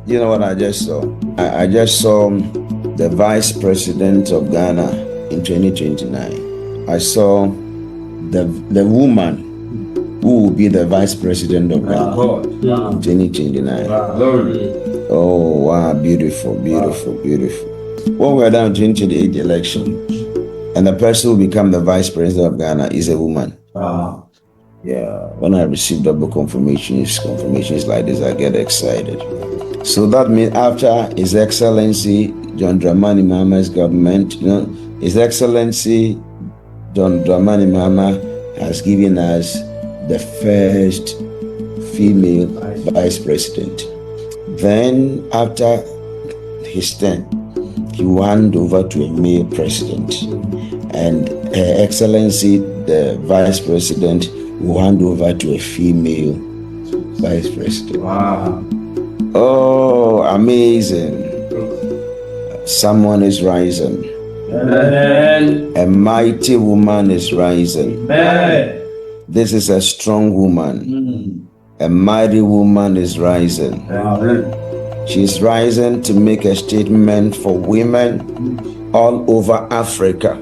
You know what I just saw? I just saw the Vice President of Ghana in 2029. I saw the woman who will be the Vice President of Ghana in 2029. Oh, wow, beautiful, beautiful, beautiful. When we're down to 2028 election, and the person who will become the Vice President of Ghana is a woman. Yeah, when I receive double confirmations like this, I get excited. So that means after His Excellency John Dramani Mahama's government, His Excellency John Dramani Mahama has given us the first female vice president. Then after his term, he will hand over to a male president, and Her Excellency the Vice President will hand over to a female Vice President. Wow. Oh, amazing. Someone is rising. Amen. A mighty woman is rising. Amen. This is a strong woman. A mighty woman is rising. Amen. She's rising to make a statement for women all over Africa,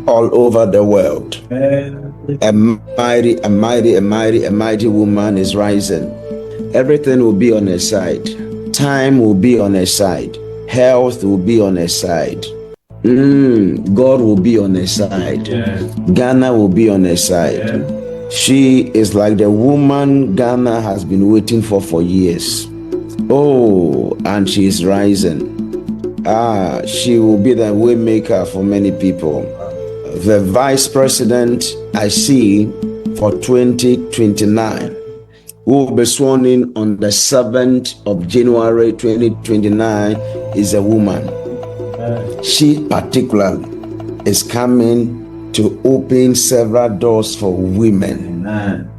all over the world. A mighty woman is rising. Everything will be on her side. Time will be on her side. Health will be on her side. God will be on her side. Ghana will be on her side. She is like the woman Ghana has been waiting for years. Oh, and she is rising. She will be the way maker for many people. The Vice President I see for 2029 who will be sworn in on the 7th of January 2029 is a woman. She particularly is coming to open several doors for women. Amen.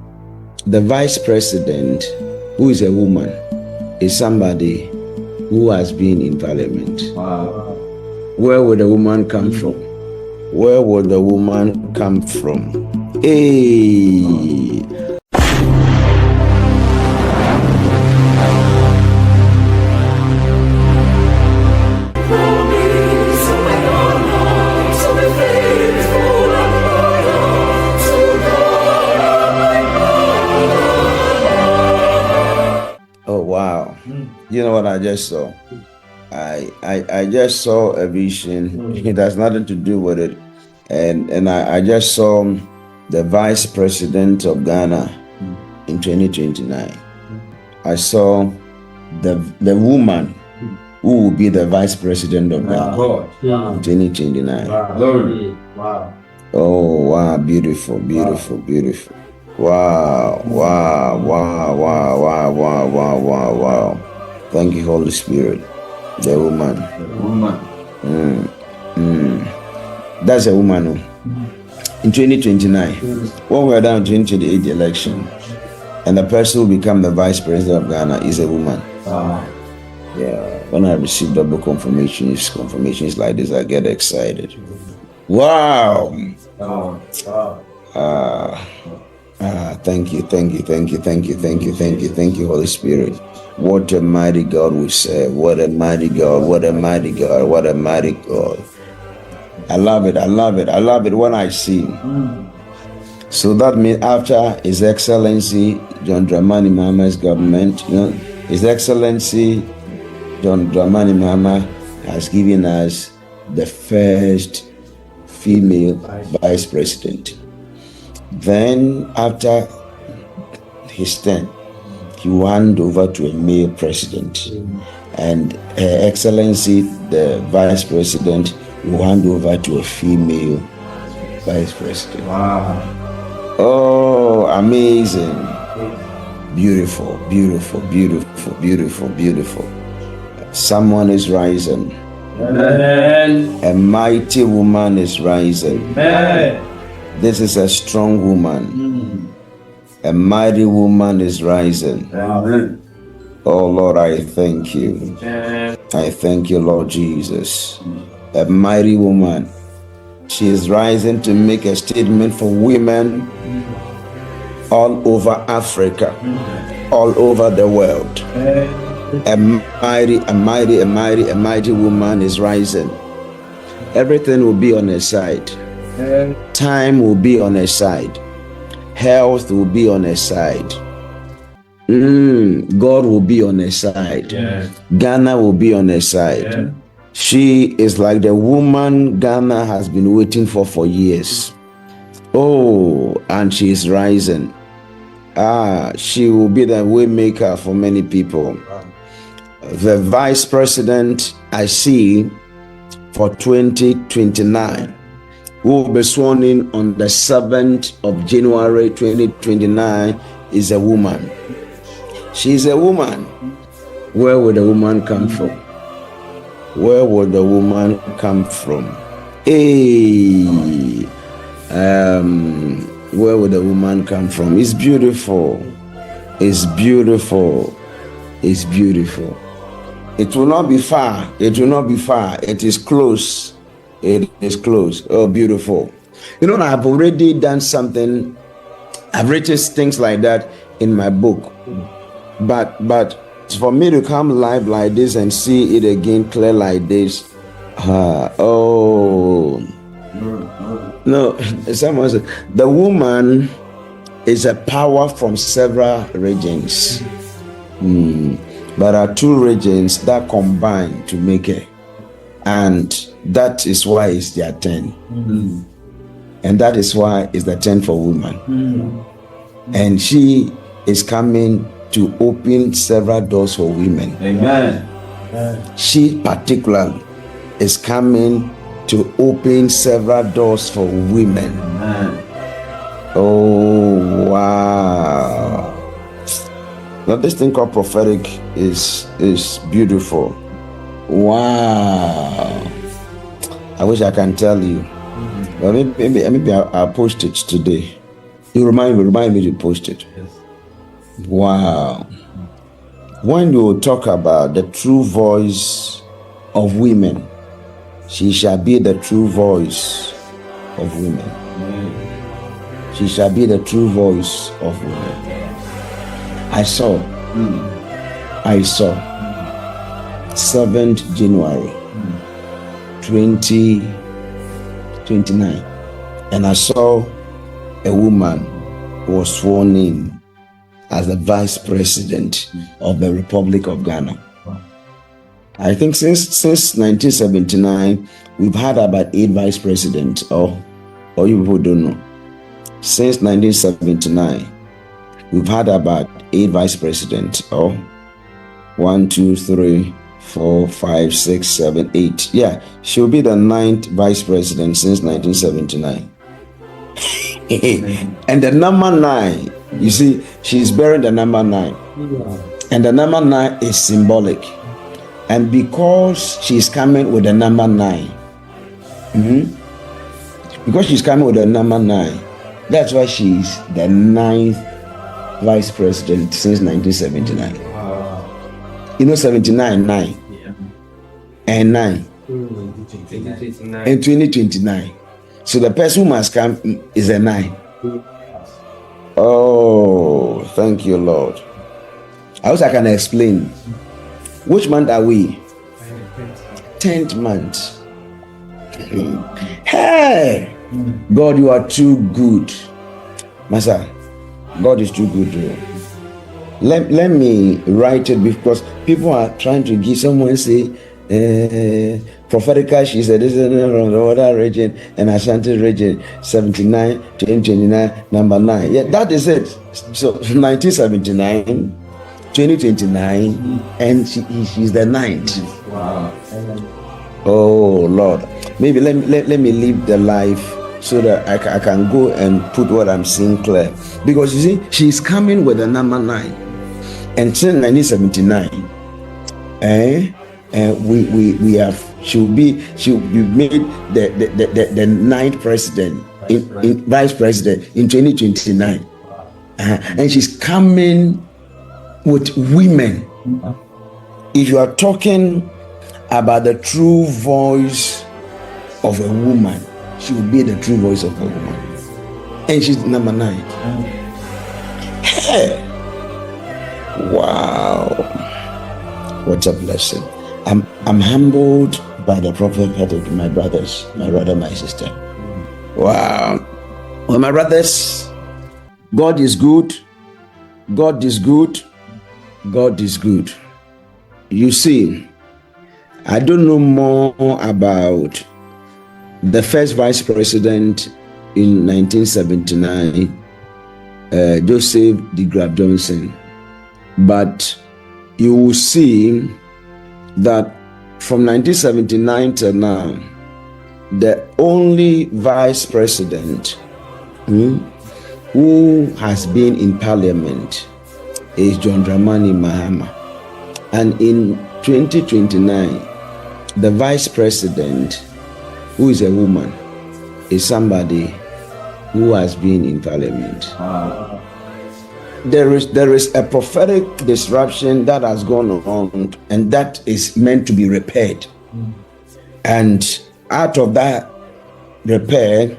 The Vice President, who is a woman, is somebody who has been in Parliament. Wow. Where would the woman come from? Where would the woman come from? Hey! You know what I just saw? I just saw a vision. It has nothing to do with it. And I just saw the Vice President of Ghana in 2029. I saw the woman who will be the Vice President of Ghana in 2029. Wow. Oh, wow, beautiful, beautiful, beautiful. Wow, wow, wow, wow, wow, wow, wow, wow, wow. Thank you, Holy Spirit. The woman. That's a woman. In 2029, when we're down to 2028 election, and the person who will become the Vice President of Ghana is a woman. Yeah. When I receive double confirmations like this, I get excited. Wow. Thank you, Holy Spirit. What a mighty God we serve. What a mighty God. What a mighty God. What a mighty God. I love it when I see. So that means after His Excellency John Dramani Mahama's government, His Excellency John Dramani Mahama has given us the first female Vice President. Then after his term, he will hand over to a male president, and Her Excellency the Vice President will hand over to a female Vice President. Wow. Oh, amazing. Beautiful, beautiful, beautiful, beautiful, beautiful. Someone is rising. Amen. A mighty woman is rising. Amen. This is a strong woman. A mighty woman is rising. Amen. Oh Lord, I thank you. Amen. I thank you, Lord Jesus. A mighty woman. She is rising to make a statement for women all over Africa, all over the world. A mighty woman is rising. Everything will be on her side. Time will be on her side. Health will be on her side. God will be on her side. Yeah. Ghana will be on her side. Yeah. She is like the woman Ghana has been waiting for years. Oh, and she is rising. She will be the way maker for many people. Wow. The vice president I see for 2029 will be sworn in on the 7th of January 2029 is a woman. She is a woman. Where will the woman come from? Where will the woman come from? Where will the woman come from? It's beautiful. It's beautiful. It's beautiful. It will not be far. It will not be far. It is close. It is close. Oh, beautiful. You know, I've already done something. I've written things like that in my book. But for me to come live like this and see it again clear like this, no, someone said the woman is a power from several regions. But there are two regions that combine to make it, and that is why it's their turn. And that is why it's the turn for woman. And she is coming to open several doors for women. Amen. She particularly is coming to open several doors for women. Amen. Oh, wow. Now this thing called prophetic is beautiful. Wow. I wish I can tell you. But maybe I'll post it today. You remind me to post it. Yes. Wow. When you talk about the true voice of women, she shall be the true voice of women. She shall be the true voice of women. I saw 7th January 2029, and I saw a woman who was sworn in as the vice president of the Republic of Ghana. I think since 1979, we've had about 8 vice presidents, or you people don't know. Since 1979, we've had about 8 vice presidents, 1, 2, 3, 4, 5, 6, 7, 8. Yeah, she'll be the 9th vice president since 1979. And the number 9, you see, she's bearing the number 9. And the number 9 is symbolic. And because she's coming with the number 9, because she's coming with the number 9, that's why she's the 9th vice president since 1979. Wow. You know, 79, 9. Yeah. And 9. And 2029. So the person who must come is a 9. Oh, thank you, Lord. I wish I can explain. Which month are we? 10th month. Hey! God, you are too good. Master, God is too good. Let me write it, because people are trying to give someone say, prophetica, she said, this is from the other region and Ashanti region, 79, 2029, number 9. Yeah, that is it. So 1979, 2029, and she's the 9th. Wow. Oh, Lord. Maybe let me live the life so that I can go and put what I'm seeing clear. Because you see, she's coming with the number 9. And since 1979, she'll be made the 9th president, vice president in 2029. And she's coming with women. If you are talking about the true voice of a woman, she will be the true voice of a woman. And she's number 9. Hey! Wow. What a blessing. I'm humbled by the prophetic, my brothers, my brother, my sister. Wow. Well, my brothers, God is good. God is good. God is good. You see, I don't know more about the first vice president in 1979, Joseph D. Grab Johnson, but you will see that from 1979 till now, the only vice president who has been in parliament is John Dramani Mahama. And in 2029, the vice president, who is a woman, is somebody who has been in parliament. There is a prophetic disruption that has gone on, and that is meant to be repaired. And out of that repair,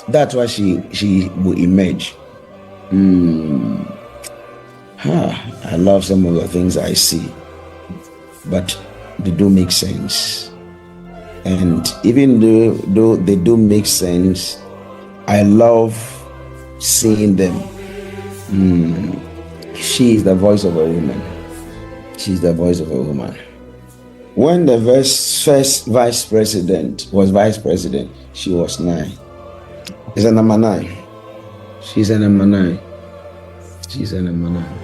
that's why she will emerge. I love some of the things I see, but they do make sense. And even though they do make sense, I love seeing them. She is the voice of a woman. She's the voice of a woman. When the first vice president was vice president, she was 9. It's a number 9. She's a number 9. She's a number 9.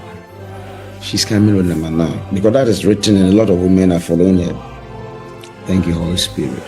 She's coming with number 9 because that is written and a lot of women are following her. Thank you, Holy Spirit.